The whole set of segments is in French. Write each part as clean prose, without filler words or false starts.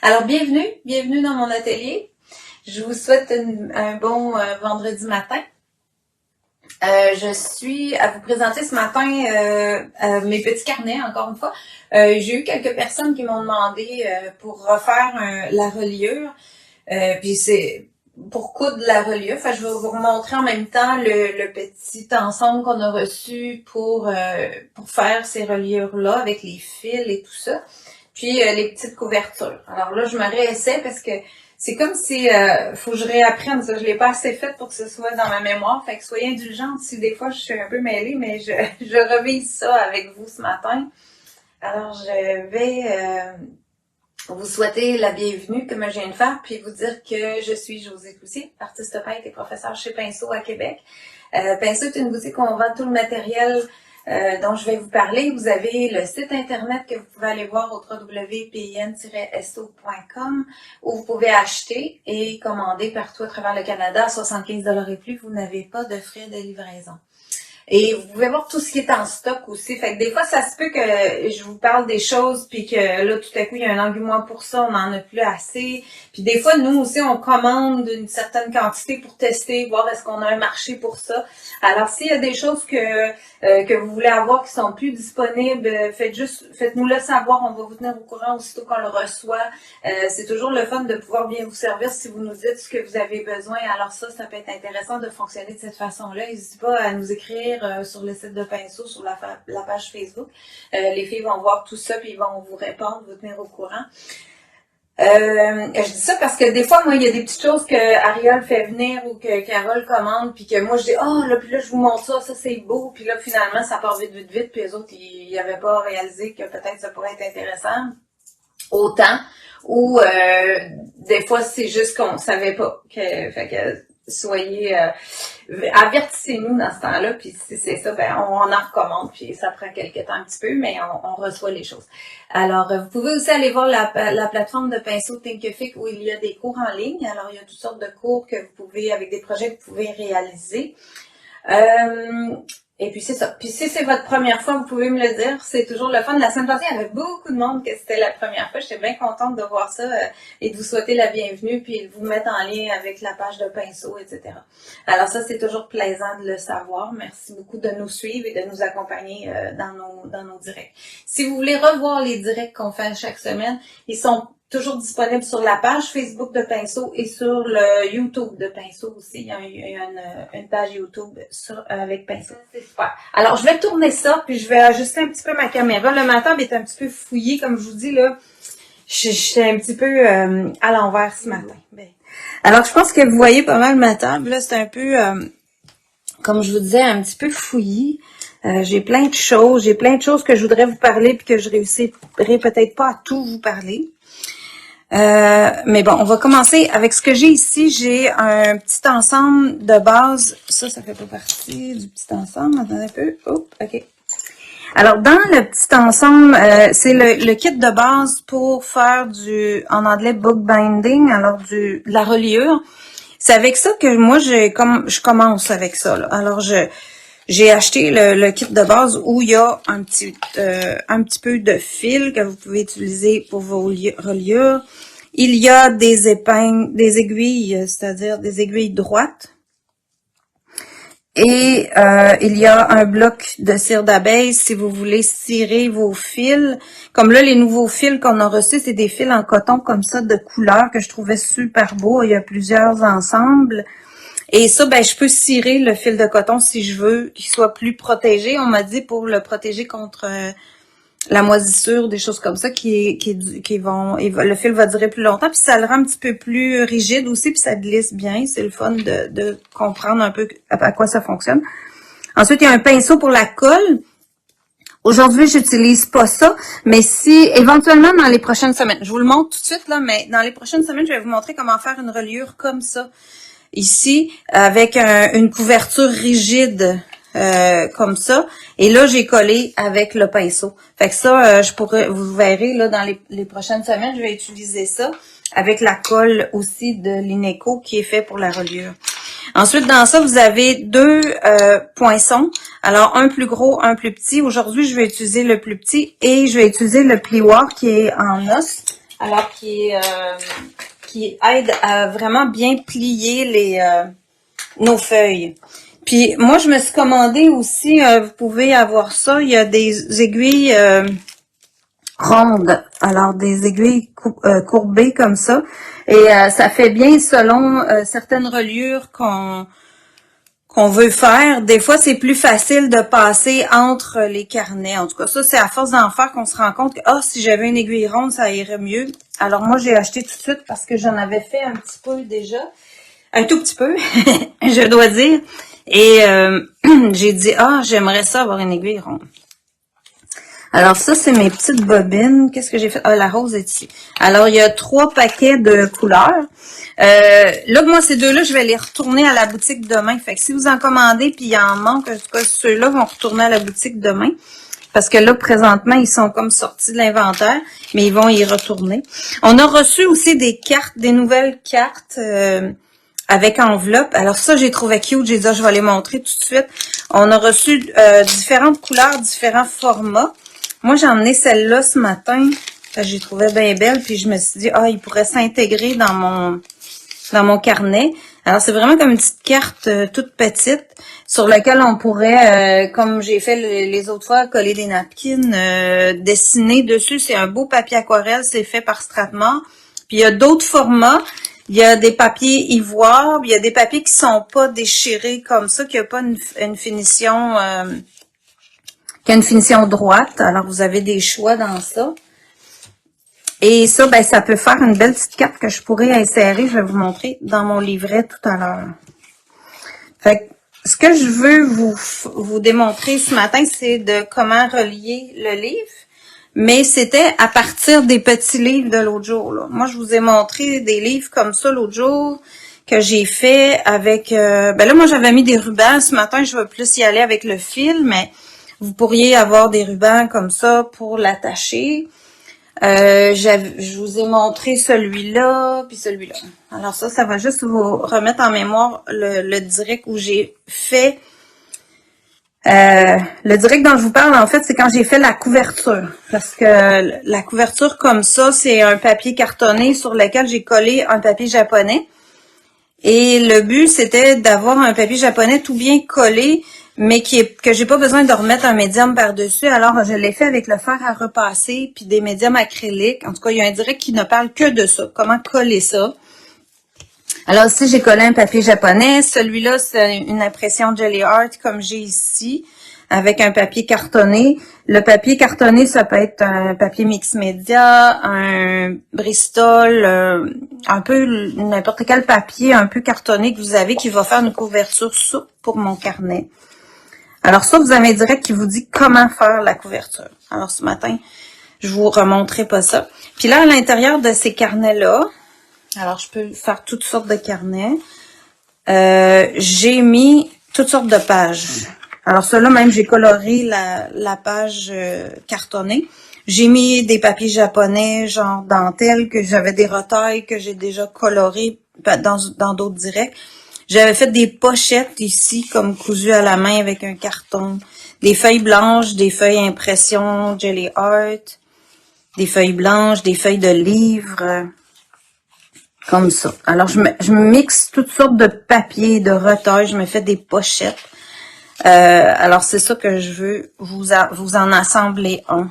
Alors, bienvenue dans mon atelier. Je vous souhaite un bon vendredi matin. Je suis à vous présenter ce matin mes petits carnets, encore une fois. J'ai eu quelques personnes qui m'ont demandé pour refaire la reliure. Puis c'est pour coudre la reliure. Enfin, je vais vous remontrer en même temps le petit ensemble qu'on a reçu pour faire ces reliures-là avec les fils et tout ça. Puis les petites couvertures. Alors là, je me réessaie parce que c'est comme si faut que je réapprenne ça. Je l'ai pas assez fait pour que ce soit dans ma mémoire. Fait que soyez indulgentes si des fois je suis un peu mêlée, mais je revise ça avec vous ce matin. Alors je vais vous souhaiter la bienvenue comme je viens de faire, puis vous dire que je suis Josée Cloutier, artiste peintre et professeure chez Pinceau à Québec. Pinceau est une boutique où on vend tout le matériel dont je vais vous parler. Vous avez le site internet que vous pouvez aller voir au www.pin-so.com où vous pouvez acheter et commander partout à travers le Canada à 75 $ et plus. Vous n'avez pas de frais de livraison. Et vous pouvez voir tout ce qui est en stock aussi. Fait que des fois, ça se peut que je vous parle des choses puis que là, tout à coup, il y a un engouement pour ça, on n'en a plus assez. Puis des fois, nous aussi, on commande une certaine quantité pour tester, voir est-ce qu'on a un marché pour ça. Alors, s'il y a des choses que vous voulez avoir qui sont plus disponibles, faites-nous le savoir. On va vous tenir au courant aussitôt qu'on le reçoit. C'est toujours le fun de pouvoir bien vous servir si vous nous dites ce que vous avez besoin. Alors ça peut être intéressant de fonctionner de cette façon-là. N'hésitez pas à nous écrire sur le site de Pinceau, sur la page Facebook. Les filles vont voir tout ça puis ils vont vous répondre, vous tenir au courant. Je dis ça parce que des fois, moi, il y a des petites choses que Ariel fait venir ou que Carole commande, puis que moi, je dis, puis là, je vous montre ça c'est beau, puis là, finalement, ça part vite, puis les autres, ils n'avaient pas réalisé que peut-être ça pourrait être intéressant autant, ou des fois, c'est juste qu'on savait pas. Fait que soyez avertissez-nous dans ce temps-là, puis si c'est ça, on en recommande, puis ça prend quelques temps un petit peu, mais on reçoit les choses. Alors, vous pouvez aussi aller voir la plateforme de Pinceau Thinkific où il y a des cours en ligne. Alors, il y a toutes sortes de cours que vous pouvez, avec des projets que vous pouvez réaliser. Et puis c'est ça. Puis si c'est votre première fois, vous pouvez me le dire. C'est toujours le fun. La semaine passée, il y avait beaucoup de monde que c'était la première fois. J'étais bien contente de voir ça et de vous souhaiter la bienvenue puis de vous mettre en lien avec la page de Pinceau, etc. Alors ça, c'est toujours plaisant de le savoir. Merci beaucoup de nous suivre et de nous accompagner dans nos directs. Si vous voulez revoir les directs qu'on fait chaque semaine, ils sont toujours disponible sur la page Facebook de Pinceau et sur le YouTube de Pinceau aussi. Il y a une page YouTube avec Pinceau. C'est super. Alors, je vais tourner ça, puis je vais ajuster un petit peu ma caméra. Le matin est un petit peu fouillé, comme je vous dis, là. Je suis un petit peu à l'envers ce matin. Alors, je pense que vous voyez pas mal ma table. Là, c'est un peu, comme je vous disais, un petit peu fouillé. J'ai plein de choses que je voudrais vous parler, puis que je réussirai peut-être pas à tout vous parler. Mais bon, on va commencer avec ce que j'ai ici. J'ai un petit ensemble de base. Ça fait pas partie du petit ensemble. Attendez un peu. OK. Alors, dans le petit ensemble, c'est le kit de base pour faire en anglais, bookbinding, alors de la reliure. C'est avec ça que moi, je commence avec ça, là. Alors, j'ai acheté le kit de base où il y a un petit peu de fil que vous pouvez utiliser pour vos reliures. Il y a des aiguilles, c'est-à-dire des aiguilles droites. Et il y a un bloc de cire d'abeille si vous voulez cirer vos fils. Comme là, les nouveaux fils qu'on a reçus, c'est des fils en coton comme ça de couleur que je trouvais super beau. Il y a plusieurs ensembles. Et ça, je peux cirer le fil de coton si je veux qu'il soit plus protégé. On m'a dit pour le protéger contre la moisissure, des choses comme ça le fil va durer plus longtemps, puis ça le rend un petit peu plus rigide aussi, puis ça glisse bien. C'est le fun de comprendre un peu à quoi ça fonctionne. Ensuite, il y a un pinceau pour la colle. Aujourd'hui, j'utilise pas ça, mais si éventuellement dans les prochaines semaines, je vous le montre tout de suite là, mais dans les prochaines semaines, je vais vous montrer comment faire une reliure comme ça. Ici, avec une couverture rigide comme ça. Et là, j'ai collé avec le pinceau. Fait que ça, vous verrez là dans les prochaines semaines, je vais utiliser ça avec la colle aussi de l'Ineco qui est fait pour la reliure. Ensuite, dans ça, vous avez deux poinçons. Alors, un plus gros, un plus petit. Aujourd'hui, je vais utiliser le plus petit et je vais utiliser le plioir qui est en os. Alors, qui aide à vraiment bien plier nos feuilles. Puis, moi, je me suis commandé aussi, vous pouvez avoir ça, il y a des aiguilles rondes. Alors, des aiguilles courbées comme ça. Et ça fait bien selon certaines reliures qu'on veut faire. Des fois, c'est plus facile de passer entre les carnets. En tout cas, ça, c'est à force d'en faire qu'on se rend compte que, si j'avais une aiguille ronde, ça irait mieux. Alors, moi, j'ai acheté tout de suite parce que j'en avais fait un petit peu déjà. Un tout petit peu, je dois dire. Et j'ai dit, j'aimerais ça avoir une aiguille ronde. Alors ça, c'est mes petites bobines. Qu'est-ce que j'ai fait? La rose est ici. Alors, il y a 3 paquets de couleurs. Là, moi, ces deux-là, je vais les retourner à la boutique demain. Fait que si vous en commandez puis il en manque, en tout cas, ceux-là vont retourner à la boutique demain. Parce que là, présentement, ils sont comme sortis de l'inventaire, mais ils vont y retourner. On a reçu aussi des cartes, des nouvelles cartes avec enveloppe. Alors ça, j'ai trouvé cute. J'ai dit, je vais les montrer tout de suite. On a reçu différentes couleurs, différents formats. Moi, j'ai emmené celle-là ce matin. J'ai trouvé bien belle. Puis je me suis dit, il pourrait s'intégrer dans mon carnet. Alors, c'est vraiment comme une petite carte toute petite sur laquelle on pourrait, comme j'ai fait les autres fois, coller des napkins, dessiner dessus. C'est un beau papier aquarelle. C'est fait par Strathmore. Puis, il y a d'autres formats. Il y a des papiers ivoire. Il y a des papiers qui sont pas déchirés comme ça, qui n'ont pas une finition... qui a une finition droite. Alors, vous avez des choix dans ça. Et ça, ça peut faire une belle petite carte que je pourrais insérer. Je vais vous montrer dans mon livret tout à l'heure. Fait que, ce que je veux vous démontrer ce matin, c'est de comment relier le livre. Mais c'était à partir des petits livres de l'autre jour, là. Moi, je vous ai montré des livres comme ça l'autre jour que j'ai fait avec... là, moi, j'avais mis des rubans. Ce matin, je vais plus y aller avec le fil, mais... Vous pourriez avoir des rubans comme ça pour l'attacher. Je vous ai montré celui-là, puis celui-là. Alors ça va juste vous remettre en mémoire le direct où j'ai fait... le direct dont je vous parle, en fait, c'est quand j'ai fait la couverture. Parce que la couverture comme ça, c'est un papier cartonné sur lequel j'ai collé un papier japonais. Et le but, c'était d'avoir un papier japonais tout bien collé, mais que j'ai pas besoin de remettre un médium par-dessus. Alors, je l'ai fait avec le fer à repasser, puis des médiums acryliques. En tout cas, il y a un direct qui ne parle que de ça. Comment coller ça. Alors, ici, j'ai collé un papier japonais. Celui-là, c'est une impression Jelly Art, comme j'ai ici, avec un papier cartonné. Le papier cartonné, ça peut être un papier mix média, un Bristol, un peu n'importe quel papier un peu cartonné que vous avez qui va faire une couverture souple pour mon carnet. Alors ça, vous avez un direct qui vous dit comment faire la couverture. Alors ce matin, je vous remontrerai pas ça. Puis là, à l'intérieur de ces carnets-là, alors je peux faire toutes sortes de carnets. J'ai mis toutes sortes de pages. Alors ceux-là, même, j'ai coloré la page cartonnée. J'ai mis des papiers japonais, genre dentelle, que j'avais des retailles que j'ai déjà colorés dans d'autres directs. J'avais fait des pochettes ici, comme cousues à la main avec un carton. Des feuilles blanches, des feuilles impression Jelly Art, des feuilles blanches, des feuilles de livres, comme ça. Alors, je mixe toutes sortes de papiers, de retailles, je me fais des pochettes. Alors, c'est ça que je veux vous en assembler un,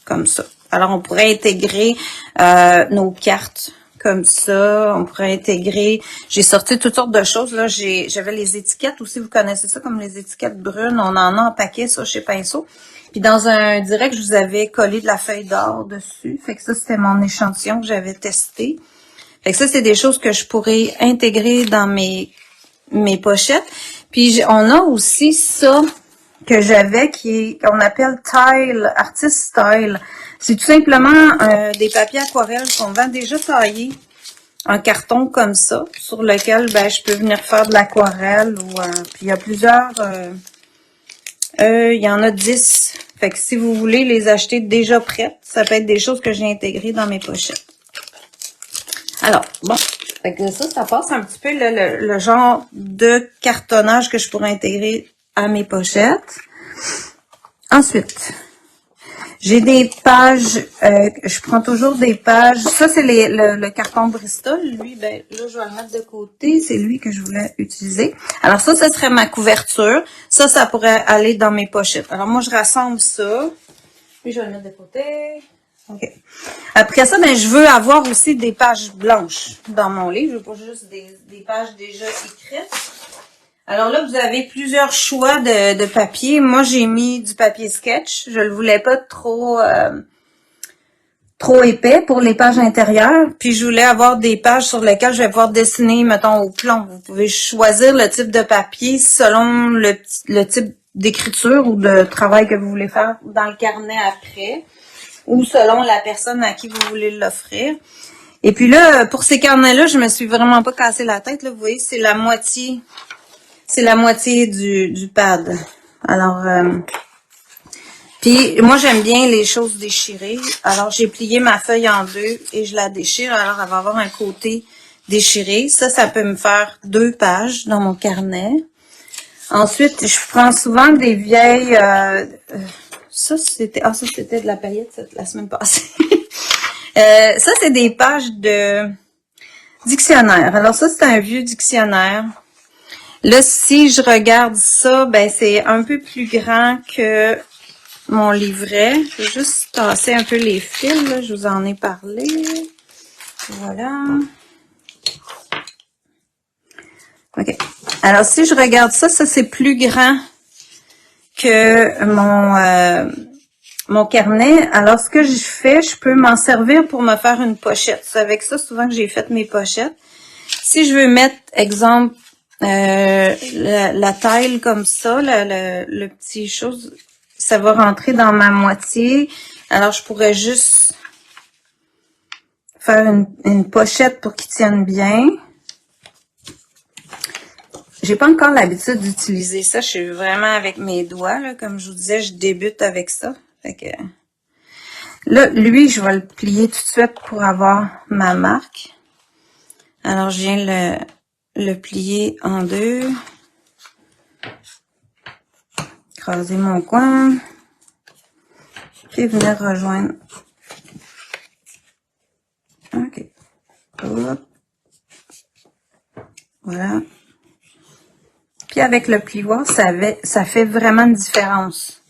comme ça. Alors, on pourrait intégrer nos cartes comme ça. On pourrait intégrer... J'ai sorti toutes sortes de choses. Là, j'avais les étiquettes aussi. Vous connaissez ça comme les étiquettes brunes. On en a en paquet, ça, chez Pinceau. Puis, dans un direct, je vous avais collé de la feuille d'or dessus. Fait que ça, c'était mon échantillon que j'avais testé. Fait que ça, c'est des choses que je pourrais intégrer dans mes pochettes. Puis, on a aussi ça que j'avais qu'on appelle Tile, Artist Style. C'est tout simplement des papiers aquarelles qu'on vend déjà taillés en carton comme ça, sur lequel je peux venir faire de l'aquarelle. Puis il y a plusieurs, il y en a 10. Fait que si vous voulez les acheter déjà prêtes, ça peut être des choses que j'ai intégrées dans mes pochettes. Alors, bon, fait que ça passe un petit peu le genre de cartonnage que je pourrais intégrer à mes pochettes. Ensuite, J'ai des pages, je prends toujours des pages. Ça, c'est le carton Bristol. Lui, ben là, je vais le mettre de côté. C'est lui que je voulais utiliser. Alors ça, ce serait ma couverture. Ça pourrait aller dans mes pochettes. Alors moi, je rassemble ça. Puis je vais le mettre de côté. OK. Après ça, ben, je veux avoir aussi des pages blanches dans mon livre. Je veux pas juste des pages déjà écrites. Alors là, vous avez plusieurs choix de papier. Moi, j'ai mis du papier sketch. Je le voulais pas trop épais pour les pages intérieures. Puis je voulais avoir des pages sur lesquelles je vais pouvoir dessiner, mettons, au plomb. Vous pouvez choisir le type de papier selon le type d'écriture ou de travail que vous voulez faire dans le carnet après, ou selon la personne à qui vous voulez l'offrir. Et puis là, pour ces carnets-là, je me suis vraiment pas cassé la tête. Là, vous voyez, c'est la moitié du pad. Alors, puis moi, j'aime bien les choses déchirées. Alors, j'ai plié ma feuille en deux et je la déchire. Alors, elle va avoir un côté déchiré. Ça peut me faire 2 pages dans mon carnet. Ensuite, je prends souvent des vieilles... ça, c'était de la paillette la semaine passée. Ça, c'est des pages de dictionnaire. Alors, ça, c'est un vieux dictionnaire. Là, si je regarde ça, ben c'est un peu plus grand que mon livret. Je vais juste tasser un peu les fils, là. Je vous en ai parlé. Voilà. OK. Alors, si je regarde ça, c'est plus grand que mon carnet. Alors, ce que je fais, je peux m'en servir pour me faire une pochette. C'est avec ça, souvent, que j'ai fait mes pochettes. Si je veux mettre, exemple, la taille comme ça, le petit chose, ça va rentrer dans ma moitié. Alors, je pourrais juste faire une pochette pour qu'il tienne bien. J'ai pas encore l'habitude d'utiliser ça. Je suis vraiment avec mes doigts, là. Comme je vous disais, je débute avec ça. Fait que là, lui, je vais le plier tout de suite pour avoir ma marque. Alors, je viens le plier en deux. Écraser mon coin. Puis venir rejoindre. OK. Hop. Voilà. Puis avec le plioir, ça fait vraiment une différence.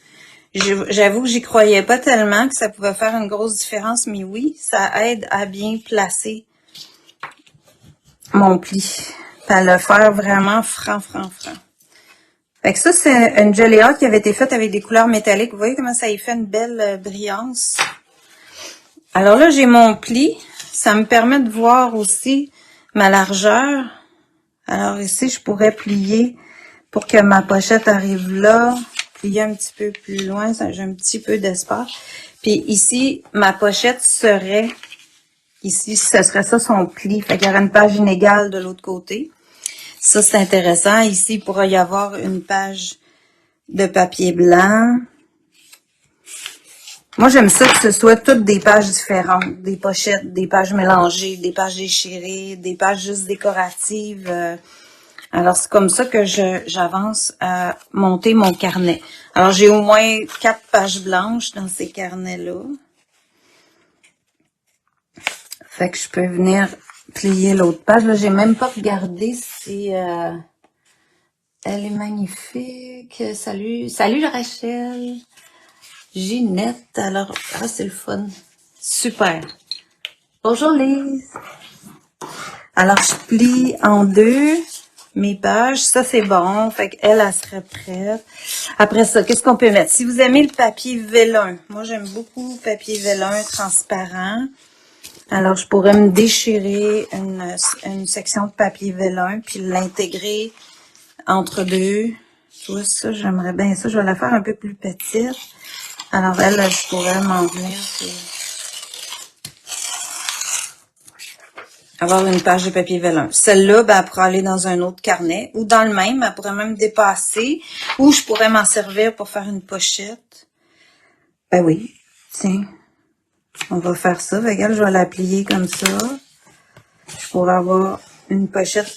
J'avoue que j'y croyais pas tellement que ça pouvait faire une grosse différence, mais oui, ça aide à bien placer mon pli. À le faire vraiment franc. Fait que ça, c'est une gelée hâte qui avait été faite avec des couleurs métalliques. Vous voyez comment ça y fait une belle brillance. Alors là, j'ai mon pli. Ça me permet de voir aussi ma largeur. Alors ici, je pourrais plier pour que ma pochette arrive là. Plier un petit peu plus loin. J'ai un petit peu d'espace. Puis ici, ma pochette serait... Ici, ce serait ça son pli. Fait qu'il y aurait une page inégale de l'autre côté. Ça, c'est intéressant. Ici, il pourrait y avoir une page de papier blanc. Moi, j'aime ça que ce soit toutes des pages différentes. Des pochettes, des pages mélangées, des pages déchirées, des pages juste décoratives. Alors, c'est comme ça que j'avance à monter mon carnet. Alors, j'ai au moins 4 pages blanches dans ces carnets-là. Fait que je peux venir plier l'autre page. Là, j'ai même pas regardé si... elle est magnifique. Salut Rachel. Ginette. Alors, c'est le fun. Super. Bonjour Lise. Alors, je plie en deux mes pages. Ça, c'est bon. Fait qu'elle, elle serait prête. Après ça, qu'est-ce qu'on peut mettre? Si vous aimez le papier vélin, moi, j'aime beaucoup le papier vélin transparent. Alors, je pourrais me déchirer une section de papier vélin puis l'intégrer entre deux. Tu vois, ça, j'aimerais bien ça. Je vais la faire un peu plus petite. Alors, elle, je pourrais m'en venir avoir une page de papier vélin. Celle-là, ben, elle pourrait aller dans un autre carnet ou dans le même. Elle pourrait même dépasser ou je pourrais m'en servir pour faire une pochette. Ben oui, tiens. On va faire ça. Regarde, je vais la plier comme ça. Je pourrais avoir une pochette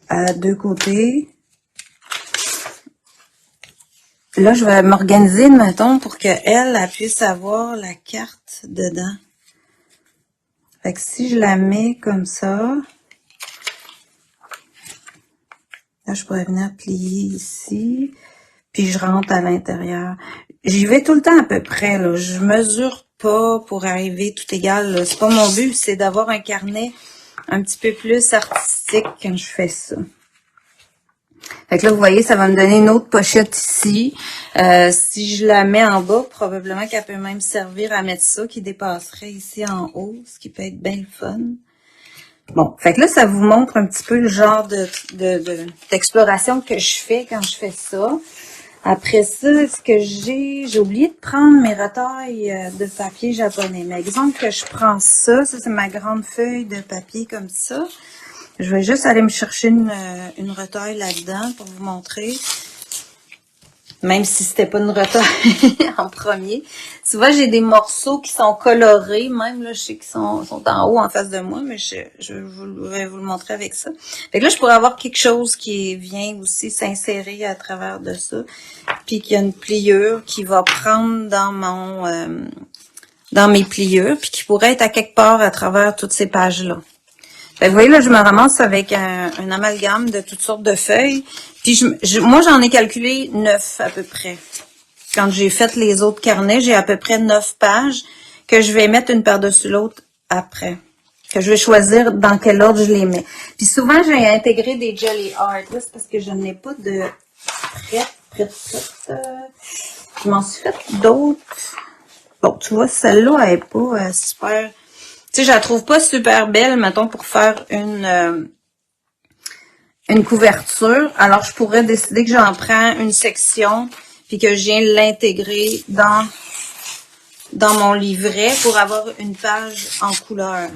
à deux côtés. là, je vais m'organiser, mettons, pour qu'elle, elle puisse avoir la carte dedans. Fait que si je la mets comme ça, là, je pourrais venir plier ici, puis je rentre à l'intérieur. J'y vais tout le temps à peu près, là. Je mesure pas pour arriver tout égal, là. C'est pas mon but, c'est d'avoir un carnet un petit peu plus artistique quand je fais ça. Fait que là, vous voyez, ça va me donner une autre pochette ici. Si je la mets en bas, probablement qu'elle peut même servir à mettre ça qui dépasserait ici en haut, ce qui peut être bien le fun. Bon, fait que là, ça vous montre un petit peu le genre d'exploration que je fais quand je fais ça. Après ça, ce que j'ai oublié de prendre mes retailles de papier japonais. Mais exemple que je prends ça c'est ma grande feuille de papier comme ça. Je vais juste aller me chercher une retaille là-dedans pour vous montrer. Même si c'était pas une retaille en premier. Tu vois, j'ai des morceaux qui sont colorés. Même là, je sais qu'ils sont en haut en face de moi, mais je vais vous le montrer avec ça. Fait que là, je pourrais avoir quelque chose qui vient aussi s'insérer à travers de ça. Puis qu'il y a une pliure qui va prendre dans mes pliures, puis qui pourrait être à quelque part à travers toutes ces pages-là. Fait que vous voyez, là, je me ramasse avec un amalgame de toutes sortes de feuilles. Puis moi, j'en ai calculé 9 à peu près. Quand j'ai fait les autres carnets, j'ai à peu près 9 pages que je vais mettre une par-dessus l'autre après. Que je vais choisir dans quel ordre je les mets. Puis souvent, j'ai intégré des Jelly Art. Là, c'est parce que je n'ai pas de prête. Je m'en suis fait d'autres. Bon, tu vois, celle-là, elle est pas super... Tu sais, je la trouve pas super belle, mettons, pour faire une couverture. Alors, je pourrais décider que j'en prends une section puis que je viens l'intégrer dans mon livret pour avoir une page en couleur.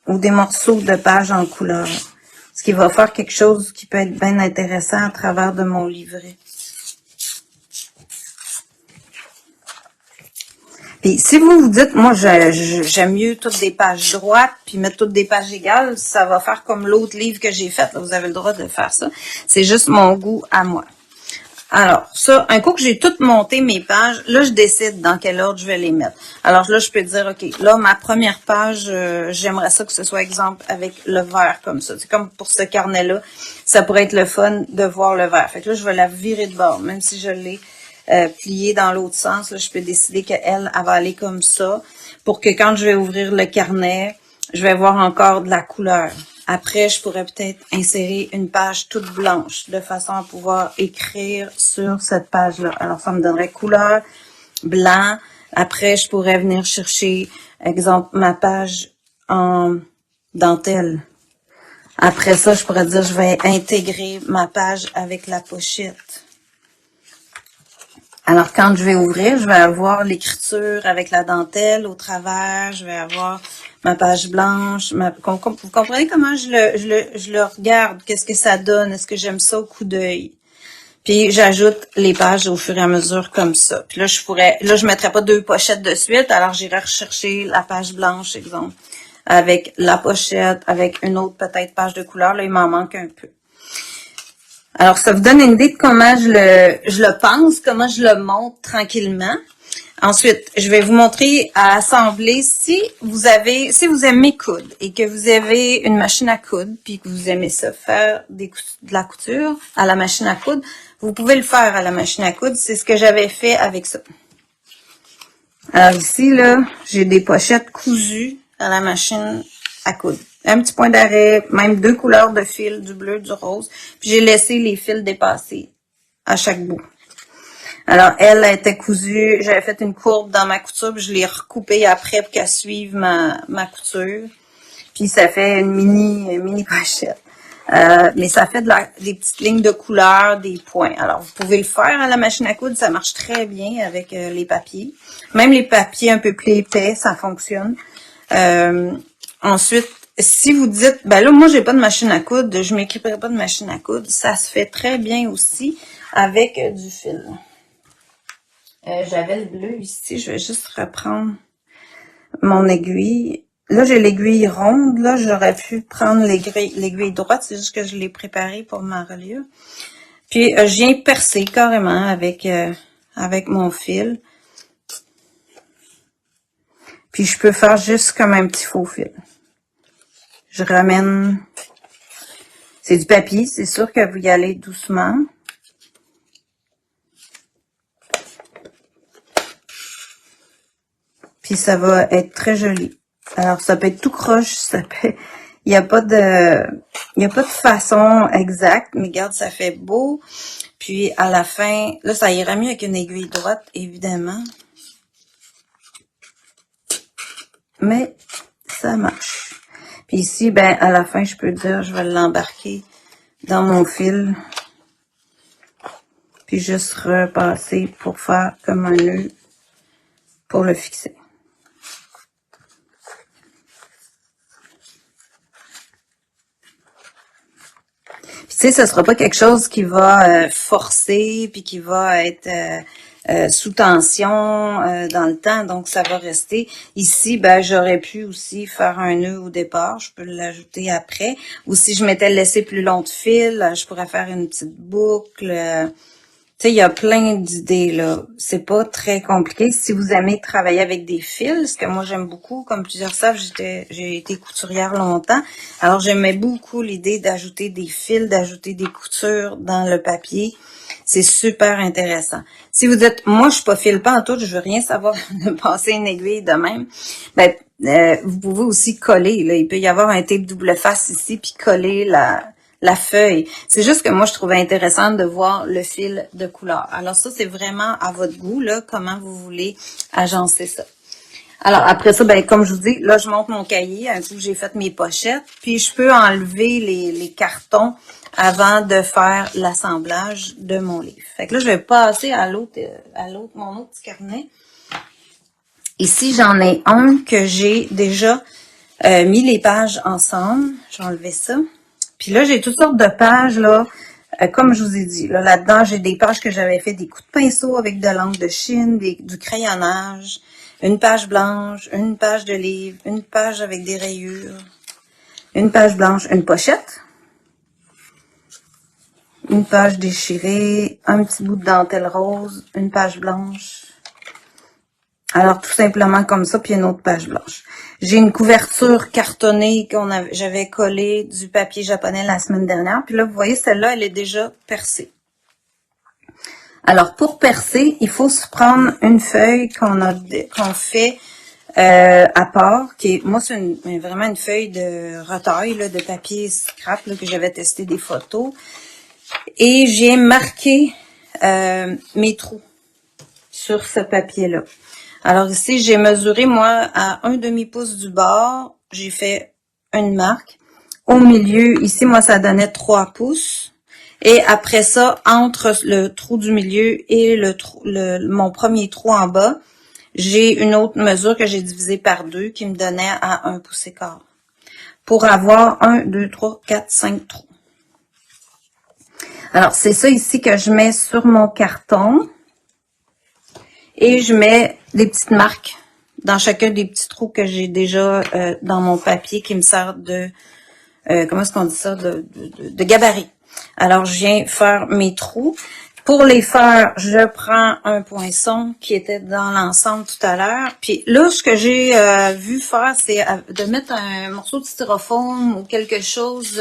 Ou des morceaux de pages en couleur. Ce qui va faire quelque chose qui peut être bien intéressant à travers de mon livret. Puis si vous vous dites, moi j'aime mieux toutes des pages droites puis mettre toutes des pages égales, ça va faire comme l'autre livre que j'ai fait. Là, vous avez le droit de faire ça. C'est juste mon goût à moi. Alors, ça, un coup que j'ai tout monté mes pages, là, je décide dans quel ordre je vais les mettre. Alors là, je peux dire, OK, là, ma première page, j'aimerais ça que ce soit, exemple, avec le vert comme ça. C'est comme pour ce carnet-là, ça pourrait être le fun de voir le vert. Fait que là, je vais la virer de bord, même si je l'ai pliée dans l'autre sens. Là, je peux décider qu'elle va aller comme ça pour que quand je vais ouvrir le carnet, je vais voir encore de la couleur. Après, je pourrais peut-être insérer une page toute blanche de façon à pouvoir écrire sur cette page-là. Alors, ça me donnerait couleur, blanc. Après, je pourrais venir chercher, exemple, ma page en dentelle. Après ça, je pourrais dire, je vais intégrer ma page avec la pochette. Alors, quand je vais ouvrir, je vais avoir l'écriture avec la dentelle au travers. Je vais avoir ma page blanche. Vous comprenez comment je le regarde? Qu'est-ce que ça donne? Est-ce que j'aime ça au coup d'œil? Puis, j'ajoute les pages au fur et à mesure comme ça. Puis là, je mettrais pas 2 pochettes de suite. Alors, j'irai rechercher la page blanche, exemple, avec la pochette, avec une autre peut-être page de couleur. Là, il m'en manque un peu. Alors, ça vous donne une idée de comment je le pense, comment je le monte tranquillement. Ensuite, je vais vous montrer à assembler si vous aimez coudre et que vous avez une machine à coudre puis que vous aimez ça faire de la couture à la machine à coudre, vous pouvez le faire à la machine à coudre. C'est ce que j'avais fait avec ça. Alors ici, là, j'ai des pochettes cousues à la machine à coudre. Un petit point d'arrêt, même 2 couleurs de fil, du bleu, du rose. Puis j'ai laissé les fils dépasser à chaque bout. Alors, elle était cousue, j'avais fait une courbe dans ma couture, puis je l'ai recoupée après pour qu'elle suive ma couture. Puis ça fait une mini pochette. Mais ça fait des petites lignes de couleur, des points. Alors, vous pouvez le faire à la machine à coudre, ça marche très bien avec les papiers. Même les papiers un peu plus épais, ça fonctionne. Ensuite, si vous dites, ben là, moi, j'ai pas de machine à coudre, je m'équiperai pas de machine à coudre, ça se fait très bien aussi avec du fil. J'avais le bleu ici, je vais juste reprendre mon aiguille. Là, j'ai l'aiguille ronde, là, j'aurais pu prendre l'aiguille droite, c'est juste que je l'ai préparée pour ma reliure. Puis, je viens percer carrément avec mon fil. Puis, je peux faire juste comme un petit faux fil. Je ramène... C'est du papier, c'est sûr que vous y allez doucement. Puis, ça va être très joli. Alors, ça peut être tout croche, ça peut... Il n'y a pas de façon exacte, mais regarde, ça fait beau. Puis, à la fin, là, ça ira mieux avec une aiguille droite, évidemment. Mais, ça marche. Puis ici, ben, à la fin, je peux dire, je vais l'embarquer dans mon fil. Puis, juste repasser pour faire comme un nœud pour le fixer. Tu sais, ce sera pas quelque chose qui va forcer, puis qui va être sous tension dans le temps, donc ça va rester. Ici, ben j'aurais pu aussi faire un nœud au départ, je peux l'ajouter après. Ou si je m'étais laissé plus long de fil, je pourrais faire une petite boucle. Tu sais, il y a plein d'idées, là. C'est pas très compliqué. Si vous aimez travailler avec des fils, ce que moi j'aime beaucoup, comme plusieurs savent, j'ai été couturière longtemps. Alors, j'aimais beaucoup l'idée d'ajouter des fils, d'ajouter des coutures dans le papier. C'est super intéressant. Si vous dites, moi, je suis pas fil pas en tout, je veux rien savoir de passer une aiguille de même, ben, vous pouvez aussi coller, là. Il peut y avoir un tape double face ici, puis coller la feuille. C'est juste que moi, je trouvais intéressant de voir le fil de couleur. Alors ça, c'est vraiment à votre goût, là, comment vous voulez agencer ça. Alors, après ça, ben comme je vous dis, là, je monte mon cahier. Un coup, j'ai fait mes pochettes. Puis, je peux enlever les cartons avant de faire l'assemblage de mon livre. Fait que là, je vais passer à l'autre, mon autre petit carnet. Ici, j'en ai un que j'ai déjà mis les pages ensemble. Je vais enlever ça. Puis là, j'ai toutes sortes de pages, là, comme je vous ai dit. Là-dedans, j'ai des pages que j'avais fait des coups de pinceau avec de l'encre de Chine, du crayonnage, une page blanche, une page de livre, une page avec des rayures, une page blanche, une pochette, une page déchirée, un petit bout de dentelle rose, une page blanche. Alors, tout simplement comme ça, puis une autre page blanche. J'ai une couverture cartonnée j'avais collé du papier japonais la semaine dernière. Puis là, vous voyez, celle-là, elle est déjà percée. Alors, pour percer, il faut se prendre une feuille qu'on fait à part. Moi, c'est vraiment une feuille de retail, là, de papier scrap, là, que j'avais testé des photos. Et j'ai marqué mes trous sur ce papier-là. Alors ici, j'ai mesuré, moi, à 1/2 pouce du bord. J'ai fait une marque. Au milieu, ici, moi, ça donnait 3 pouces. Et après ça, entre le trou du milieu et mon premier trou en bas, j'ai une autre mesure que j'ai divisée par 2 qui me donnait à 1 pouce et quart. Pour avoir 1, 2, 3, 4, 5 trous. Alors, c'est ça ici que je mets sur mon carton. Et je mets des petites marques dans chacun des petits trous que j'ai déjà dans mon papier qui me sert de, comment est-ce qu'on dit ça, de gabarit. Alors, je viens faire mes trous. Pour les faire, je prends un poinçon qui était dans l'ensemble tout à l'heure. Puis là, ce que j'ai vu faire, c'est de mettre un morceau de styrofoam ou quelque chose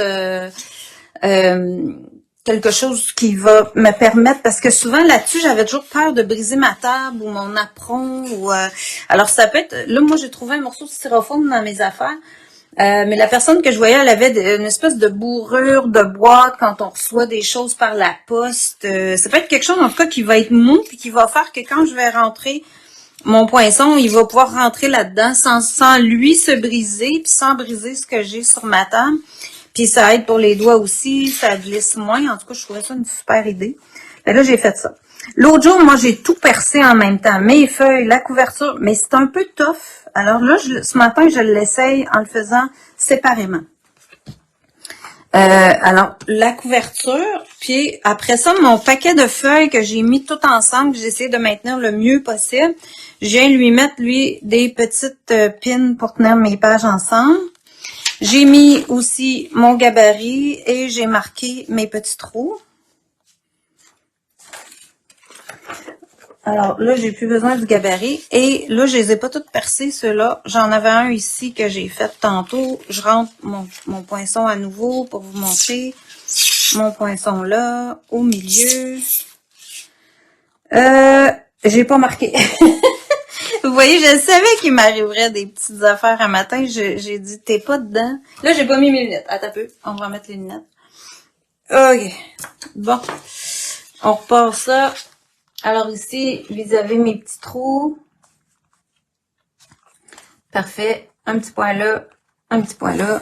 qui va me permettre, parce que souvent là-dessus, j'avais toujours peur de briser ma table ou mon apron. Alors, ça peut être... Là, moi, j'ai trouvé un morceau de styrofoam dans mes affaires, mais la personne que je voyais, elle avait une espèce de bourrure de boîte quand on reçoit des choses par la poste. Ça peut être quelque chose, en tout cas, qui va être mou, puis qui va faire que quand je vais rentrer mon poinçon, il va pouvoir rentrer là-dedans sans lui se briser, puis sans briser ce que j'ai sur ma table. Puis ça aide pour les doigts aussi, ça glisse moins. En tout cas, je trouvais ça une super idée. Et là, j'ai fait ça. L'autre jour, moi, j'ai tout percé en même temps. Mes feuilles, la couverture, mais c'est un peu tough. Alors là, ce matin, je l'essaye en le faisant séparément. Alors, la couverture, puis après ça, mon paquet de feuilles que j'ai mis tout ensemble, que j'ai essayé de maintenir le mieux possible, je viens lui mettre, des petites pins pour tenir mes pages ensemble. J'ai mis aussi mon gabarit et j'ai marqué mes petits trous. Alors là, j'ai plus besoin du gabarit. Et là, je les ai pas toutes percées, ceux-là. J'en avais un ici que j'ai fait tantôt. Je rentre mon poinçon à nouveau pour vous montrer. Mon poinçon là, au milieu. J'ai pas marqué. Vous voyez, je savais qu'il m'arriverait des petites affaires un matin. J'ai dit, t'es pas dedans. Là, j'ai pas mis mes lunettes. Attends un peu. On va mettre les lunettes. OK. Bon. On repart ça. Alors ici, vous avez mes petits trous. Parfait. Un petit point là. Un petit point là.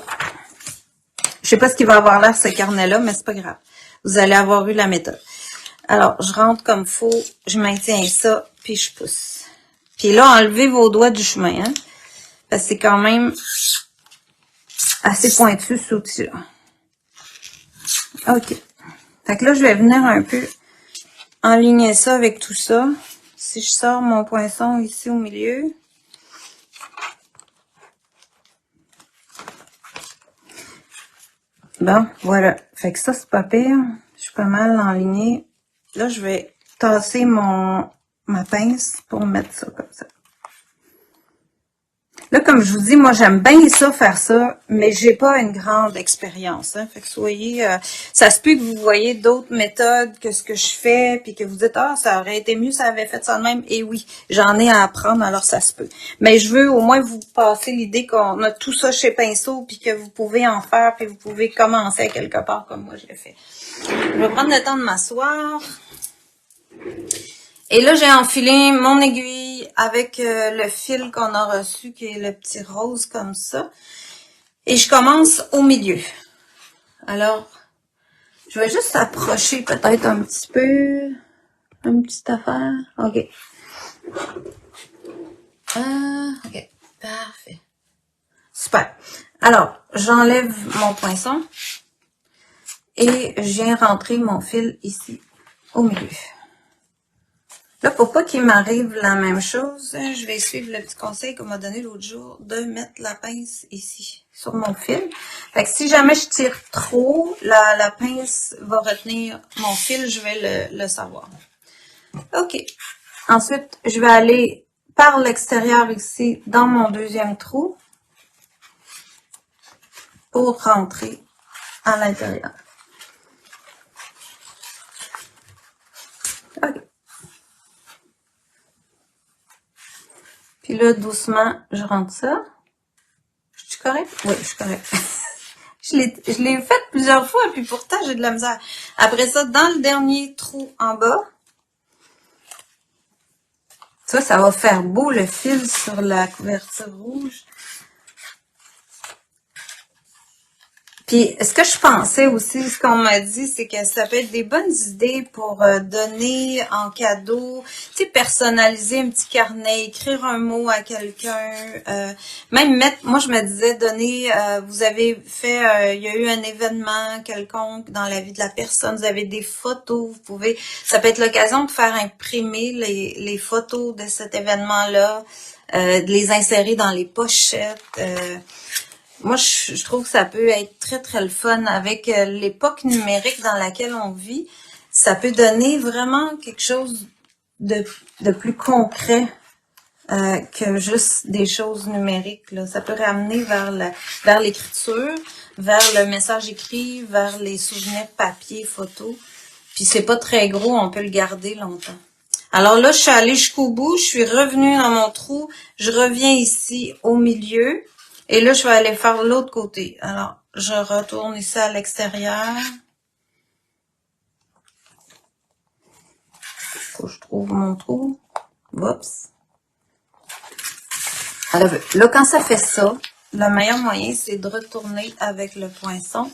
Je sais pas ce qu'il va avoir là, ce carnet-là, mais c'est pas grave. Vous allez avoir eu la méthode. Alors, je rentre comme faut. Je maintiens ça, puis je pousse. Puis là, enlevez vos doigts du chemin, hein. Parce que c'est quand même assez pointu, cet outil-là. OK. Fait que là, je vais venir un peu enligner ça avec tout ça. Si je sors mon poinçon ici au milieu. Bon, voilà. Fait que ça, c'est pas pire. Je suis pas mal enlignée. Là, je vais tasser ma pince pour mettre ça comme ça. Là, comme je vous dis, moi, j'aime bien ça, faire ça, mais j'ai pas une grande expérience. Hein. Fait que soyez... ça se peut que vous voyez d'autres méthodes que ce que je fais, puis que vous dites, ah, ça aurait été mieux, ça avait fait ça de même. Et oui, j'en ai à apprendre, alors ça se peut. Mais je veux au moins vous passer l'idée qu'on a tout ça chez Pinceau, puis que vous pouvez en faire, puis vous pouvez commencer à quelque part comme moi je l'ai fait. Je vais prendre le temps de m'asseoir. Et là, j'ai enfilé mon aiguille avec le fil qu'on a reçu, qui est le petit rose comme ça. Et je commence au milieu. Alors, je vais juste approcher peut-être un petit peu. Une petite affaire. OK. OK. Parfait. Super. Alors, j'enlève mon poinçon. Et je viens rentrer mon fil ici, au milieu. Là, pour pas qu'il m'arrive la même chose, je vais suivre le petit conseil qu'on m'a donné l'autre jour de mettre la pince ici, sur mon fil. Fait que si jamais je tire trop, la pince va retenir mon fil, je vais le savoir. OK. Ensuite, je vais aller par l'extérieur ici, dans mon deuxième trou, pour rentrer à l'intérieur. OK. Puis là, doucement, je rentre ça. Je suis correcte? Oui, je suis correcte. Je l'ai fait plusieurs fois, puis pourtant, j'ai de la misère. Après ça, dans le dernier trou en bas, ça va faire beau le fil sur la couverture rouge. Puis, ce que je pensais aussi, ce qu'on m'a dit, c'est que ça peut être des bonnes idées pour donner en cadeau, tu sais, personnaliser un petit carnet, écrire un mot à quelqu'un, même mettre, moi je me disais, donner, vous avez fait, il y a eu un événement quelconque dans la vie de la personne, vous avez des photos, vous pouvez, ça peut être l'occasion de faire imprimer les photos de cet événement-là, de les insérer dans les pochettes, moi, je trouve que ça peut être très, très le fun avec l'époque numérique dans laquelle on vit. Ça peut donner vraiment quelque chose de plus concret que juste des choses numériques. Là. Ça peut ramener vers l'écriture, vers le message écrit, vers les souvenirs papier, photo. Puis c'est pas très gros, on peut le garder longtemps. Alors là, je suis allée jusqu'au bout, je suis revenue dans mon trou, je reviens ici au milieu. Et là, je vais aller faire l'autre côté. Alors, je retourne ici à l'extérieur. Faut que je trouve mon trou. Oups. Alors, là, quand ça fait ça, le meilleur moyen, c'est de retourner avec le poinçon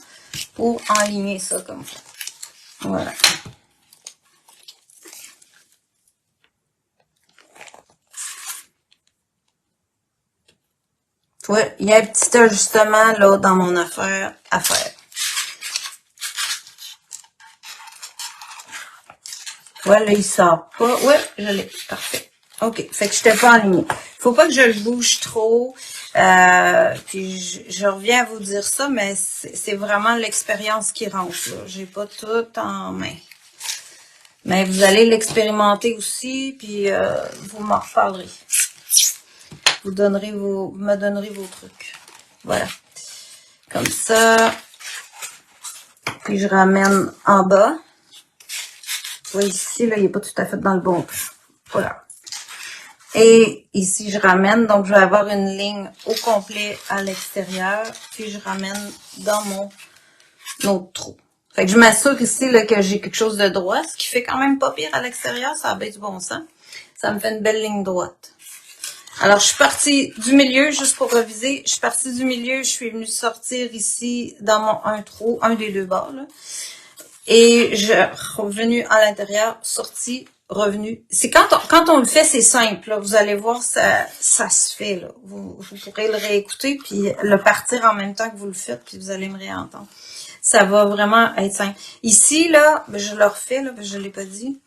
pour enligner ça comme ça. Voilà. Ouais, il y a un petit ajustement là dans mon affaire à faire. Voilà, il sort pas. Ouais, je l'ai. Parfait. OK. Fait que je n'étais pas alignée. Faut pas que je le bouge trop. Puis je reviens à vous dire ça, mais c'est vraiment l'expérience qui rentre. J'ai pas tout en main. Mais vous allez l'expérimenter aussi, puis vous m'en reparlerez. Vous me donnerez vos trucs. Voilà. Comme ça. Puis je ramène en bas. Vous voyez ici, là, il n'est pas tout à fait dans le bon plan. Voilà. Et ici, je ramène. Donc, je vais avoir une ligne au complet à l'extérieur. Puis je ramène dans mon autre trou. Fait que je m'assure ici là, que j'ai quelque chose de droit, ce qui fait quand même pas pire à l'extérieur, ça a bien du bon sens. Ça me fait une belle ligne droite. Alors, je suis partie du milieu, juste pour reviser, je suis partie du milieu, je suis venue sortir ici dans mon un trou, un des deux bords, là. Et je suis revenue à l'intérieur, sortie, revenue. C'est quand on le fait, c'est simple, là. Vous allez voir, ça se fait, là. Vous pourrez le réécouter, puis le partir en même temps que vous le faites, puis vous allez me réentendre. Ça va vraiment être simple. Ici, là, je le refais, là, parce que je ne l'ai pas dit.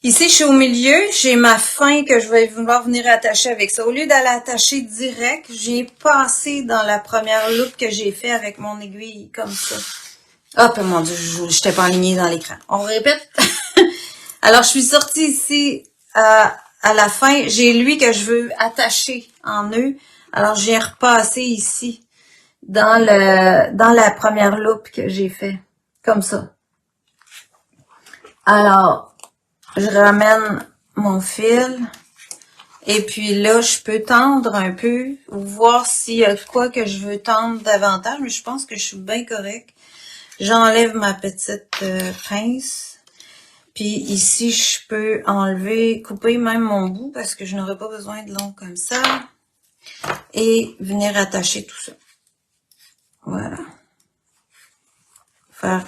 Ici, je suis au milieu. J'ai ma fin que je vais vouloir venir attacher avec ça. Au lieu d'aller attacher direct, j'ai passé dans la première loupe que j'ai fait avec mon aiguille, comme ça. Hop, mon Dieu, je n'étais pas alignée dans l'écran. On répète. Alors, je suis sortie ici à la fin. J'ai lui que je veux attacher en nœud. Alors, j'ai repassé ici. Dans la première loupe que j'ai fait. Comme ça. Alors, je ramène mon fil. Et puis là, je peux tendre un peu. Ou voir s'il y a quoi que je veux tendre davantage. Mais je pense que je suis bien correct. J'enlève ma petite pince. Puis ici, je peux couper même mon bout. Parce que je n'aurai pas besoin de long comme ça. Et venir attacher tout ça. Voilà. Faire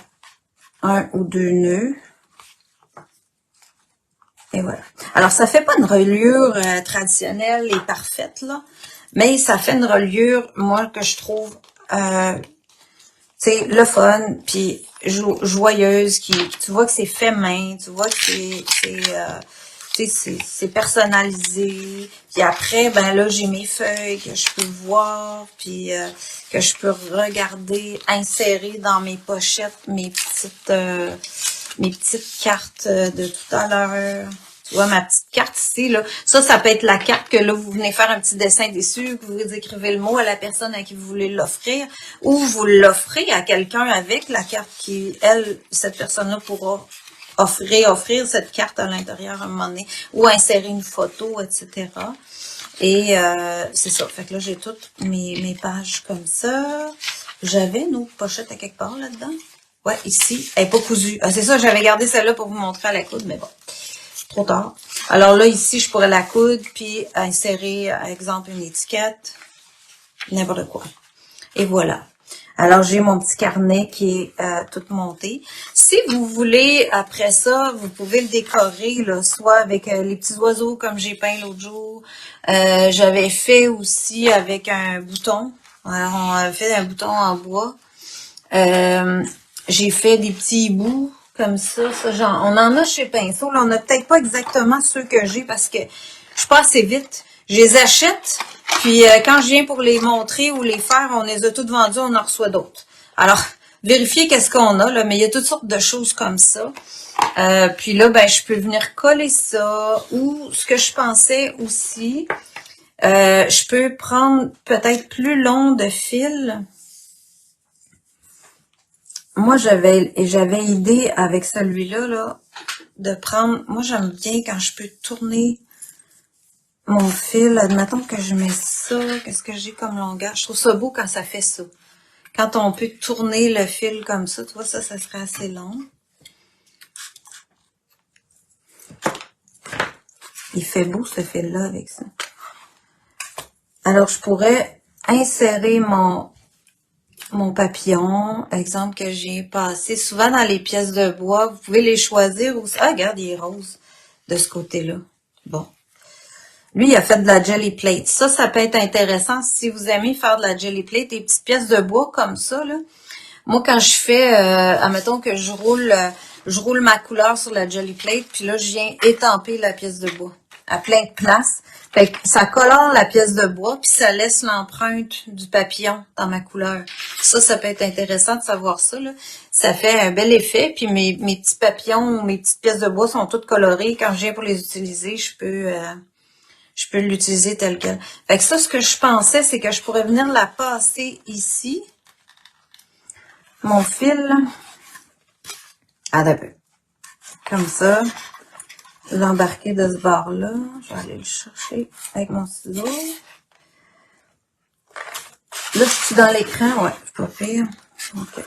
un ou deux nœuds. Et voilà. Alors, ça fait pas une reliure traditionnelle et parfaite, là. Mais ça fait une reliure, moi, que je trouve, le fun, puis joyeuse, tu vois que c'est fait main, tu vois que c'est personnalisé. Puis après, ben là, j'ai mes feuilles que je peux voir, puis que je peux regarder, insérer dans mes pochettes, mes petites cartes de tout à l'heure. Tu vois, ma petite carte ici, là. Ça peut être la carte que là, vous venez faire un petit dessin dessus, que vous écrivez le mot à la personne à qui vous voulez l'offrir, ou vous l'offrez à quelqu'un avec la carte qui, cette personne-là pourra offrir cette carte à l'intérieur à un moment donné, ou insérer une photo, etc. Et c'est ça. Fait que là, j'ai toutes mes pages comme ça. J'avais une autre pochette à quelque part là-dedans. Ouais, ici, elle n'est pas cousue. Ah, c'est ça, j'avais gardé celle-là pour vous montrer à la coude, mais bon, trop tard. Alors là, ici, je pourrais la coudre, puis insérer, par exemple, une étiquette, n'importe quoi. Et voilà. Alors, j'ai mon petit carnet qui est tout monté. Si vous voulez, après ça, vous pouvez le décorer, là, soit avec les petits oiseaux comme j'ai peint l'autre jour. J'avais fait aussi avec un bouton. Alors, on a fait un bouton en bois. J'ai fait des petits bouts comme ça. Genre, on en a chez Pinceau. Là, on n'a peut-être pas exactement ceux que j'ai parce que je suis pas assez vite. Je les achète, puis quand je viens pour les montrer ou les faire, on les a toutes vendues, on en reçoit d'autres. Alors, vérifiez qu'est-ce qu'on a, là, mais il y a toutes sortes de choses comme ça. Puis là, ben, je peux venir coller ça. Ou ce que je pensais aussi, je peux prendre peut-être plus long de fil. Moi, j'avais idée avec celui-là, là, de prendre... Moi, j'aime bien quand je peux tourner mon fil. Admettons que je mets ça. Qu'est-ce que j'ai comme longueur? Je trouve ça beau quand ça fait ça. Quand on peut tourner le fil comme ça, tu vois, ça serait assez long. Il fait beau, ce fil-là, avec ça. Alors, je pourrais insérer mon papillon, exemple que j'ai passé souvent dans les pièces de bois. Vous pouvez les choisir aussi. Ah, regarde, il est rose de ce côté-là. Bon. Lui, il a fait de la jelly plate. Ça peut être intéressant si vous aimez faire de la jelly plate, des petites pièces de bois comme ça, là. Moi, quand je fais, admettons que je roule ma couleur sur la jelly plate, puis là, je viens étamper la pièce de bois à plein de places. Fait que ça colore la pièce de bois, puis ça laisse l'empreinte du papillon dans ma couleur. Ça peut être intéressant de savoir ça, là. Ça fait un bel effet. Puis mes petits papillons, mes petites pièces de bois sont toutes colorées. Quand je viens pour les utiliser, je peux l'utiliser tel quel. Fait que ça, ce que je pensais, c'est que je pourrais venir la passer ici. Mon fil. Ah, d'un peu. Comme ça. L'embarquer de ce bord-là. Je vais aller le chercher avec mon ciseau. Là, je suis dans l'écran. Ouais, c'est pas pire. OK.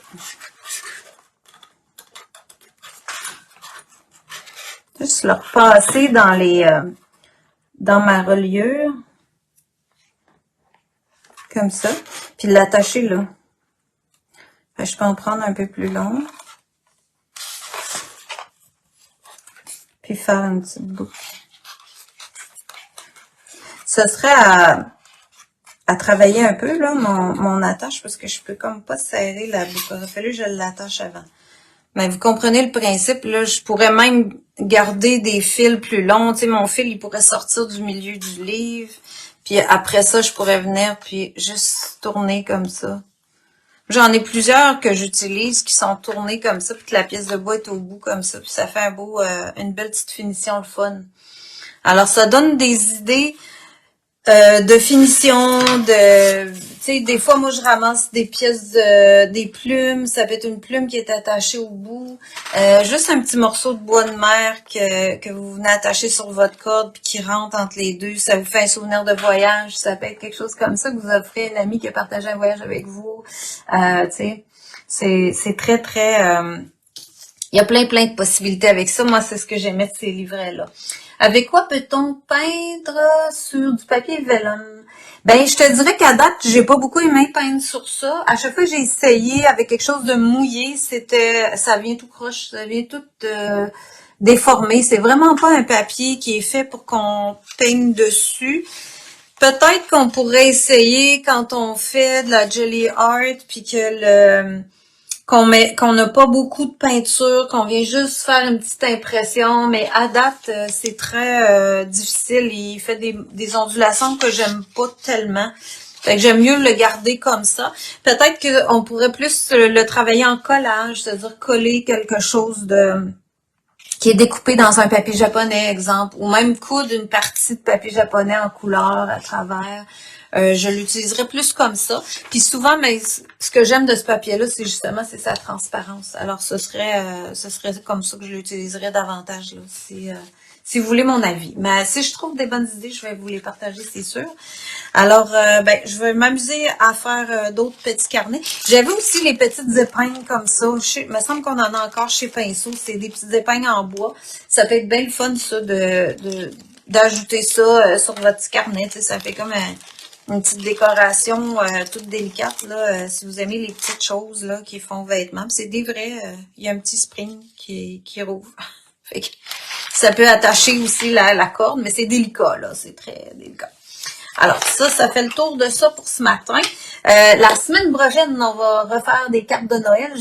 Juste le repasser dans ma reliure. Comme ça. Puis l'attacher là. Fait que je peux en prendre un peu plus long. Puis faire une petite boucle. Ce serait à travailler un peu, là, mon attache, parce que je peux comme pas serrer la boucle. Il aurait fallu que je l'attache avant. Mais vous comprenez le principe, là, je pourrais même garder des fils plus longs. Tu sais, mon fil, il pourrait sortir du milieu du livre. Puis après ça, je pourrais venir puis juste tourner comme ça. J'en ai plusieurs que j'utilise qui sont tournés comme ça, puis que la pièce de bois est au bout comme ça, puis ça fait une belle petite finition, le fun. Alors, ça donne des idées de finition, tu sais, des fois, moi, je ramasse des pièces, des plumes. Ça peut être une plume qui est attachée au bout. Juste un petit morceau de bois de mer que vous venez attacher sur votre corde puis qui rentre entre les deux. Ça vous fait un souvenir de voyage. Ça peut être quelque chose comme ça que vous offrez à un ami qui a partagé un voyage avec vous. Tu sais, c'est très, très... il y a plein de possibilités avec ça. Moi, c'est ce que j'aimais de ces livrets-là. Avec quoi peut-on peindre sur du papier vellum? Ben, je te dirais qu'à date, j'ai pas beaucoup aimé peindre sur ça. À chaque fois que j'ai essayé avec quelque chose de mouillé, ça vient tout croche, ça vient tout déformé. C'est vraiment pas un papier qui est fait pour qu'on peigne dessus. Peut-être qu'on pourrait essayer quand on fait de la jelly art, puis que qu'on n'a pas beaucoup de peinture, qu'on vient juste faire une petite impression, mais à date, c'est très difficile. Il fait des ondulations que j'aime pas tellement. Fait que j'aime mieux le garder comme ça. Peut-être qu'on pourrait plus le travailler en collage, c'est-à-dire coller quelque chose qui est découpé dans un papier japonais, exemple, ou même coudre une partie de papier japonais en couleur à travers. Je l'utiliserai plus comme ça. Puis souvent, mais ce que j'aime de ce papier-là, c'est justement sa transparence. Alors, ce serait comme ça que je l'utiliserais davantage, là, si vous voulez mon avis. Mais si je trouve des bonnes idées, je vais vous les partager, c'est sûr. Alors, je vais m'amuser à faire d'autres petits carnets. J'avais aussi les petites épingles comme ça. Il me semble qu'on en a encore chez Pinceau. C'est des petites épingles en bois. Ça peut être bien le fun, ça, d'ajouter ça sur votre petit carnet. Tu sais, ça fait comme une petite décoration toute délicate, là, si vous aimez les petites choses là qui font vêtements. C'est des vrais, il y a un petit spring qui rouvre. Fait que ça peut attacher aussi la corde, mais c'est délicat, là, c'est très délicat. Alors, ça fait le tour de ça pour ce matin. La semaine prochaine, on va refaire des cartes de Noël.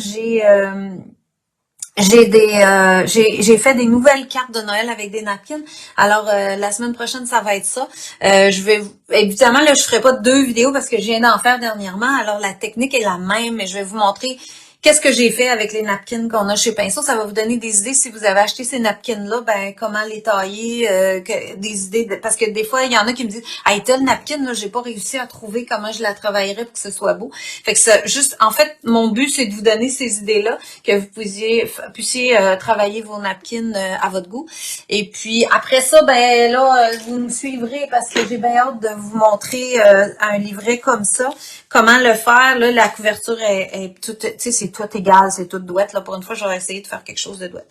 J'ai fait des nouvelles cartes de Noël avec des napkins. Alors, la semaine prochaine, ça va être ça. Évidemment, là, je ferai pas 2 vidéos parce que je viens d'en faire dernièrement. Alors, la technique est la même, mais je vais vous montrer qu'est-ce que j'ai fait avec les napkins qu'on a chez Pinceau. Ça va vous donner des idées si vous avez acheté ces napkins-là, ben comment les tailler, des idées. Parce que des fois, il y en a qui me disent « Hey, tel napkin, là, j'ai pas réussi à trouver comment je la travaillerais pour que ce soit beau. » Fait que ça, juste, en fait, mon but, c'est de vous donner ces idées-là, que vous puissiez travailler vos napkins à votre goût. Et puis, après ça, ben là, vous me suivrez parce que j'ai bien hâte de vous montrer un livret comme ça. Comment le faire, là, la couverture est toute, tu sais, c'est tout égal, c'est tout douette, là. Pour une fois, j'aurais essayé de faire quelque chose de douette.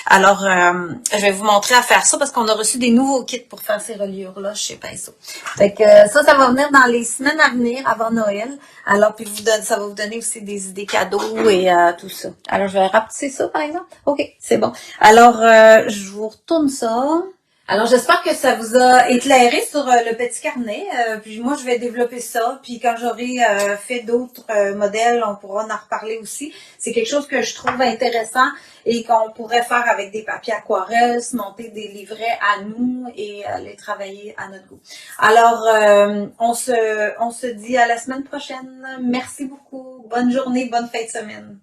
Alors, je vais vous montrer à faire ça parce qu'on a reçu des nouveaux kits pour faire ces reliures-là chez Pinceau. Fait que ça va venir dans les semaines à venir, avant Noël. Alors, puis ça va vous donner aussi des idées cadeaux et tout ça. Alors, je vais rapetisser ça, par exemple. OK, c'est bon. Alors, je vous retourne ça. Alors, j'espère que ça vous a éclairé sur le petit carnet. Puis moi, je vais développer ça. Puis quand j'aurai fait d'autres modèles, on pourra en reparler aussi. C'est quelque chose que je trouve intéressant et qu'on pourrait faire avec des papiers aquarelles, se monter des livrets à nous et les travailler à notre goût. Alors, on se dit à la semaine prochaine. Merci beaucoup. Bonne journée, bonne fin de semaine.